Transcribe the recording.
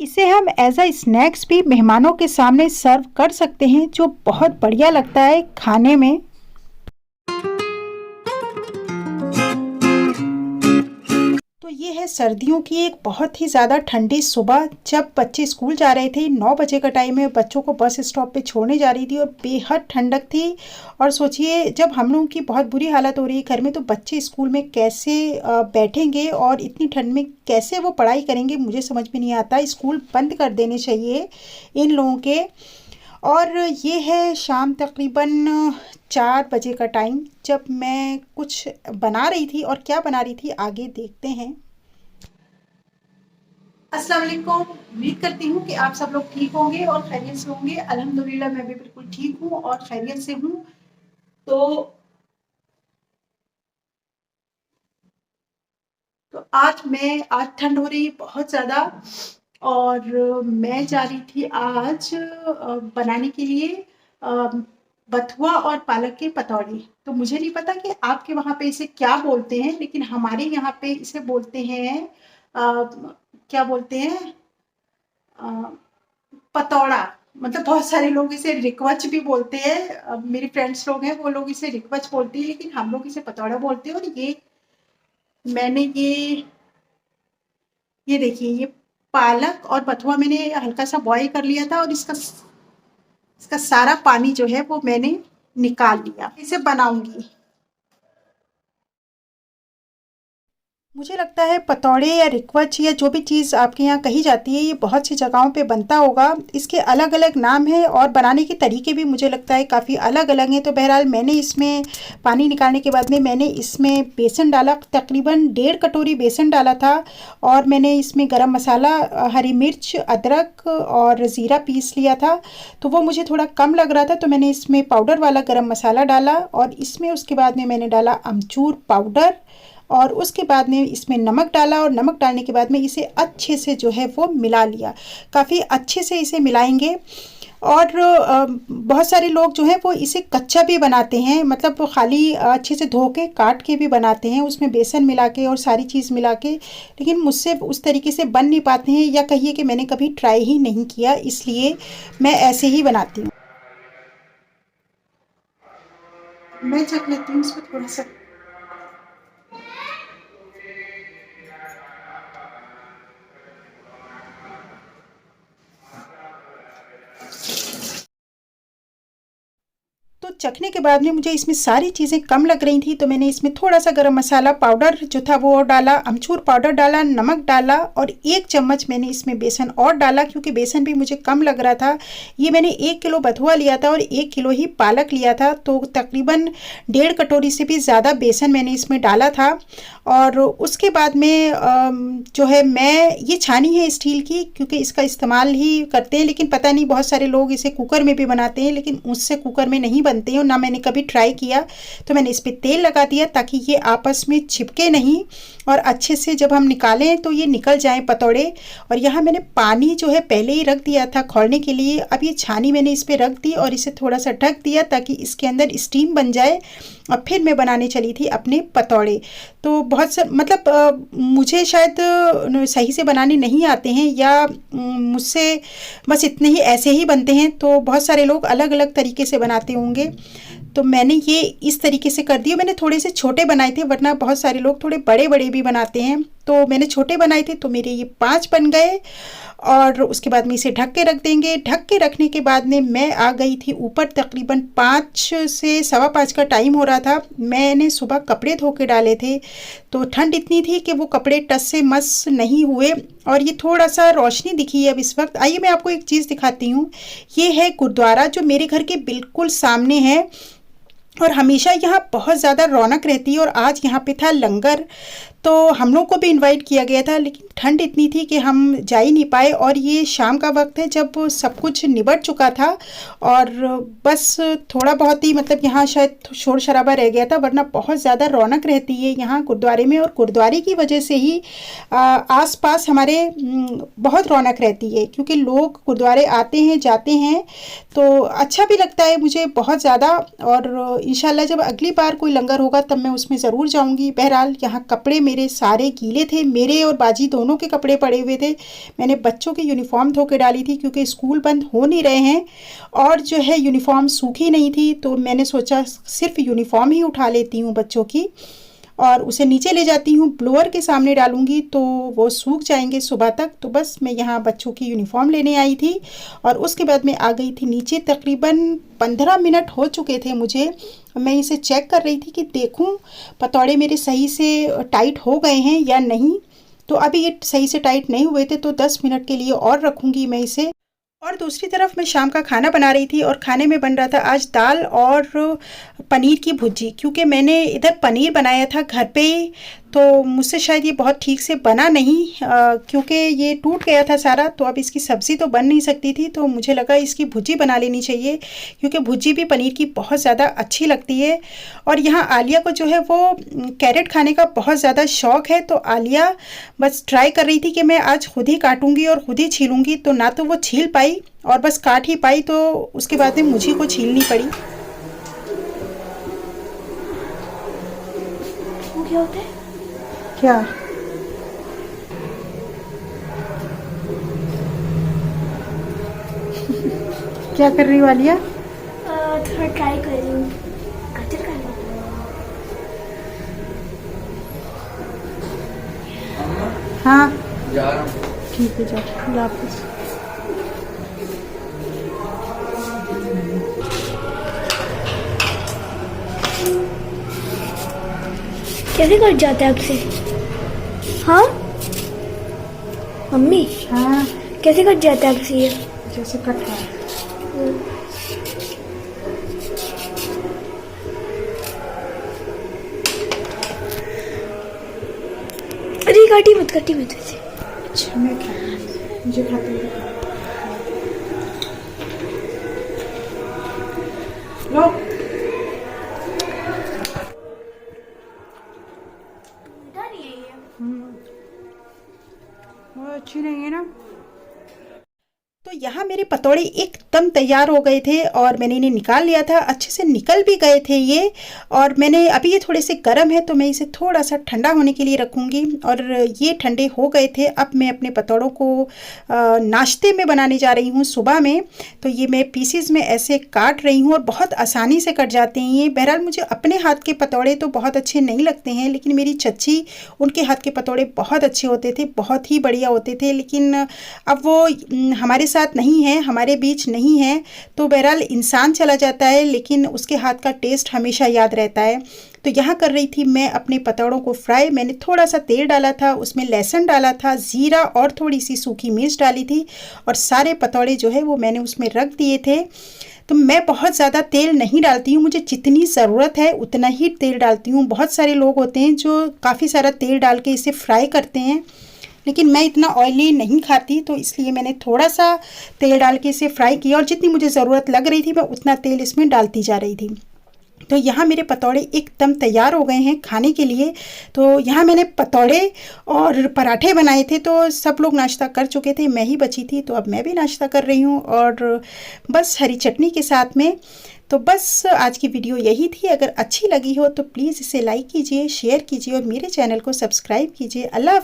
इसे हम as a snacks भी मेहमानों के सामने सर्व कर सकते हैं, जो बहुत बढ़िया लगता है खाने में। तो ये है सर्दियों की एक बहुत ही ज़्यादा ठंडी सुबह, जब बच्चे स्कूल जा रहे थे। 9 बजे का टाइम है, बच्चों को बस स्टॉप पे छोड़ने जा रही थी और बेहद ठंडक थी। और सोचिए, जब हम लोगों की बहुत बुरी हालत हो रही है घर में, तो बच्चे स्कूल में कैसे बैठेंगे और इतनी ठंड में कैसे वो पढ़ाई करेंगे, मुझे समझ में नहीं आता। स्कूल बंद कर देने चाहिए इन लोगों के। और ये है शाम तकरीबन 4 बजे का टाइम, जब मैं कुछ बना रही थी। और क्या बना रही थी आगे देखते हैं। अस्सलाम वालेकुम। उम्मीद करती हूँ कि आप सब लोग ठीक होंगे और खैरियत से होंगे। अल्हम्दुलिल्लाह मैं भी बिल्कुल ठीक हूँ और खैरियत से हूँ। तो आज ठंड हो रही है बहुत ज़्यादा, और मैं जा रही थी आज बनाने के लिए अ, बथुआ और पालक के पतौड़ी। तो मुझे नहीं पता कि आपके वहाँ पे इसे क्या बोलते हैं, लेकिन हमारे यहाँ पे इसे बोलते हैं क्या बोलते हैं, अ, पतौड़ा। मतलब बहुत सारे लोग इसे रिकवच भी बोलते हैं। मेरी फ्रेंड्स लोग हैं, वो लोग इसे रिकवच बोलती है, लेकिन हम लोग इसे पतौड़ा बोलते हैं। और मैंने ये देखिए, ये पालक और बथुआ मैंने हल्का सा बॉईल कर लिया था, और इसका सारा पानी जो है वो मैंने निकाल लिया। इसे बनाऊंगी। मुझे लगता है पतौड़े या रिकवच या जो भी चीज़ आपके यहाँ कही जाती है, ये बहुत सी जगहों पे बनता होगा। इसके अलग अलग नाम हैं और बनाने के तरीके भी मुझे लगता है काफ़ी अलग अलग हैं। तो बहरहाल मैंने इसमें पानी निकालने के बाद में मैंने इसमें बेसन डाला, तकरीबन 1.5 कटोरी बेसन डाला था। और मैंने इसमें गरम मसाला, हरी मिर्च, अदरक और ज़ीरा पीस लिया था। तो वो मुझे थोड़ा कम लग रहा था, तो मैंने इसमें पाउडर वाला गरम मसाला डाला। और इसमें उसके बाद में मैंने डाला अमचूर पाउडर, और उसके बाद में इसमें नमक डाला। और नमक डालने के बाद में इसे अच्छे से जो है वो मिला लिया। काफ़ी अच्छे से इसे मिलाएंगे। और बहुत सारे लोग जो हैं वो इसे कच्चा भी बनाते हैं, मतलब वो खाली अच्छे से धो के काट के भी बनाते हैं, उसमें बेसन मिला के और सारी चीज़ मिला के। लेकिन मुझसे उस तरीके से बन नहीं पाते हैं, या कहिए कि मैंने कभी ट्राई ही नहीं किया, इसलिए मैं ऐसे ही बनाती हूँ। मैं चख लेती हूँ इसमें थोड़ा सा। तो चखने के बाद में मुझे इसमें सारी चीज़ें कम लग रही थी, तो मैंने इसमें थोड़ा सा गरम मसाला पाउडर जो था वो डाला, अमचूर पाउडर डाला, नमक डाला, और 1 चम्मच मैंने इसमें बेसन और डाला, क्योंकि बेसन भी मुझे कम लग रहा था। ये मैंने 1 किलो बथुआ लिया था और 1 किलो ही पालक लिया था, तो तकरीबन 1.5 कटोरी से भी ज़्यादा बेसन मैंने इसमें डाला था। और उसके बाद में जो है, मैं ये छानी है स्टील की, क्योंकि इसका इस्तेमाल ही करते हैं। लेकिन पता नहीं, बहुत सारे लोग इसे कुकर में भी बनाते हैं, लेकिन मुझसे कुकर में नहीं बनते हैं, ना मैंने कभी ट्राई किया। तो मैंने इस पर तेल लगा दिया ताकि ये आपस में चिपके नहीं, और अच्छे से जब हम निकालें तो ये निकल जाएं पतौड़े। और यहाँ मैंने पानी जो है पहले ही रख दिया था खौलने के लिए। अब ये छानी मैंने इस पर रख दी और इसे थोड़ा सा ढक दिया ताकि इसके अंदर स्टीम बन जाए। और फिर मैं बनाने चली थी अपने पतौड़े। तो बहुत सा मतलब मुझे शायद सही से बनाने नहीं आते हैं, या मुझसे बस इतने ही ऐसे ही बनते हैं। तो बहुत सारे लोग अलग अलग तरीके से बनाते होंगे। तो मैंने ये इस तरीके से कर दिया। मैंने थोड़े से छोटे बनाए थे, वरना बहुत सारे लोग थोड़े बड़े बड़े भी बनाते हैं। तो मैंने छोटे बनाए थे, तो मेरे ये 5 बन गए। और उसके बाद में इसे ढक के रख देंगे। ढक के रखने के बाद में मैं आ गई थी ऊपर, तकरीबन 5 से सवा 5 का टाइम हो रहा था। मैंने सुबह कपड़े धो के डाले थे, तो ठंड इतनी थी कि वो कपड़े टस से मस नहीं हुए। और ये थोड़ा सा रोशनी दिखी है अब इस वक्त। आइए मैं आपको एक चीज़ दिखाती हूँ। ये है गुरुद्वारा, जो मेरे घर के बिल्कुल सामने है, और हमेशा यहाँ बहुत ज़्यादा रौनक रहती है। और आज यहाँ पे था लंगर, तो हम लोग को भी इनवाइट किया गया था, लेकिन ठंड इतनी थी कि हम जा ही नहीं पाए। और ये शाम का वक्त है जब सब कुछ निबट चुका था, और बस थोड़ा बहुत ही मतलब यहाँ शायद शोर शराबा रह गया था, वरना बहुत ज़्यादा रौनक रहती है यहाँ गुरुद्वारे में। और गुरुद्वारे की वजह से ही आस पास हमारे बहुत रौनक रहती है, क्योंकि लोग गुरुद्वारे आते हैं जाते हैं। तो अच्छा भी लगता है मुझे बहुत ज़्यादा। और इंशाल्लाह जब अगली बार कोई लंगर होगा तब मैं उसमें ज़रूर जाऊँगी। बहरहाल यहाँ कपड़े मेरे सारे गीले थे, मेरे और बाजी दोनों के कपड़े पड़े हुए थे। मैंने बच्चों की यूनिफॉर्म धो के डाली थी क्योंकि स्कूल बंद हो नहीं रहे हैं और जो है यूनिफॉर्म सूखी नहीं थी, तो मैंने सोचा सिर्फ यूनिफॉर्म ही उठा लेती हूँ बच्चों की और उसे नीचे ले जाती हूँ, ब्लोअर के सामने डालूंगी तो वो सूख जाएंगे सुबह तक। तो बस मैं यहाँ बच्चों की यूनिफॉर्म लेने आई थी और उसके बाद मैं आ गई थी नीचे। तकरीबन 15 मिनट हो चुके थे मुझे। मैं इसे चेक कर रही थी कि देखूं पतौड़े मेरे सही से टाइट हो गए हैं या नहीं। तो अभी ये सही से टाइट नहीं हुए थे तो 10 मिनट के लिए और रखूँगी मैं इसे। और दूसरी तरफ मैं शाम का खाना बना रही थी और खाने में बन रहा था आज दाल और पनीर की भुर्जी, क्योंकि मैंने इधर पनीर बनाया था घर पे ही, तो मुझसे शायद ये बहुत ठीक से बना नहीं क्योंकि ये टूट गया था सारा। तो अब इसकी सब्ज़ी तो बन नहीं सकती थी, तो मुझे लगा इसकी भुर्जी बना लेनी चाहिए क्योंकि भुर्जी भी पनीर की बहुत ज़्यादा अच्छी लगती है। और यहाँ आलिया को जो है वो कैरेट खाने का बहुत ज़्यादा शौक़ है, तो आलिया बस ट्राई कर रही थी कि मैं आज खुद ही काटूँगी और ख़ुद ही छीलूँगी। तो ना तो वो छील पाई और बस काट ही पाई, तो उसके बाद में मुझे को छीलनी पड़ी। वो क्या होता है? क्या क्या कर रही हो आलिया? थोड़ा ट्राई कर रही हूँ गाजर खाने। हाँ जा रहा हूँ। ठीक है, जाओ, खुदा हाफिज़। कैसे कट जाता है आपसे? हाँ मम्मी, हाँ कैसे कट जाता है आपसे ये? जैसे कट रहा है। अरे काटी मत वैसे। अच्छा मैं मुझे खाते हुए लो। वो अच्छी नहीं है ना। तो यहाँ मेरे पतौड़े एकदम तैयार हो गए थे और मैंने इन्हें निकाल लिया था, अच्छे से निकल भी गए थे ये। और मैंने अभी ये थोड़े से गर्म है तो मैं इसे थोड़ा सा ठंडा होने के लिए रखूँगी। और ये ठंडे हो गए थे। अब मैं अपने पतौड़ों को नाश्ते में बनाने जा रही हूँ सुबह में। तो ये मैं पीसीज में ऐसे काट रही हूँ और बहुत आसानी से कट जाते हैं ये। बहरहाल मुझे अपने हाथ के पतौड़े तो बहुत अच्छे नहीं लगते हैं, लेकिन मेरी चच्ची उनके हाथ के पतौड़े बहुत अच्छे होते थे, बहुत ही बढ़िया होते थे। लेकिन अब वो हमारे साथ नहीं है, हमारे बीच नहीं है, तो बहरहाल इंसान चला जाता है लेकिन उसके हाथ का टेस्ट हमेशा याद रहता है। तो यहाँ कर रही थी मैं अपने पतौड़ों को फ्राई। मैंने थोड़ा सा तेल डाला था, उसमें लहसुन डाला था, ज़ीरा और थोड़ी सी सूखी मिर्च डाली थी और सारे पतौड़े जो है वो मैंने उसमें रख दिए थे। तो मैं बहुत ज़्यादा तेल नहीं डालती हूँ, मुझे जितनी ज़रूरत है उतना ही तेल डालती हूँ। बहुत सारे लोग होते हैं जो काफ़ी सारा तेल डाल के इसे फ्राई करते हैं, लेकिन मैं इतना ऑयली नहीं खाती, तो इसलिए मैंने थोड़ा सा तेल डाल के इसे फ्राई किया और जितनी मुझे ज़रूरत लग रही थी मैं उतना तेल इसमें डालती जा रही थी। तो यहाँ मेरे पतौड़े एकदम तैयार हो गए हैं खाने के लिए। तो यहाँ मैंने पतौड़े और पराठे बनाए थे, तो सब लोग नाश्ता कर चुके थे, मैं ही बची थी, तो अब मैं भी नाश्ता कर रही हूँ और बस हरी चटनी के साथ में। तो बस आज की वीडियो यही थी। अगर अच्छी लगी हो तो प्लीज़ इसे लाइक कीजिए, शेयर कीजिए और मेरे चैनल को सब्सक्राइब कीजिए। अल्लाह।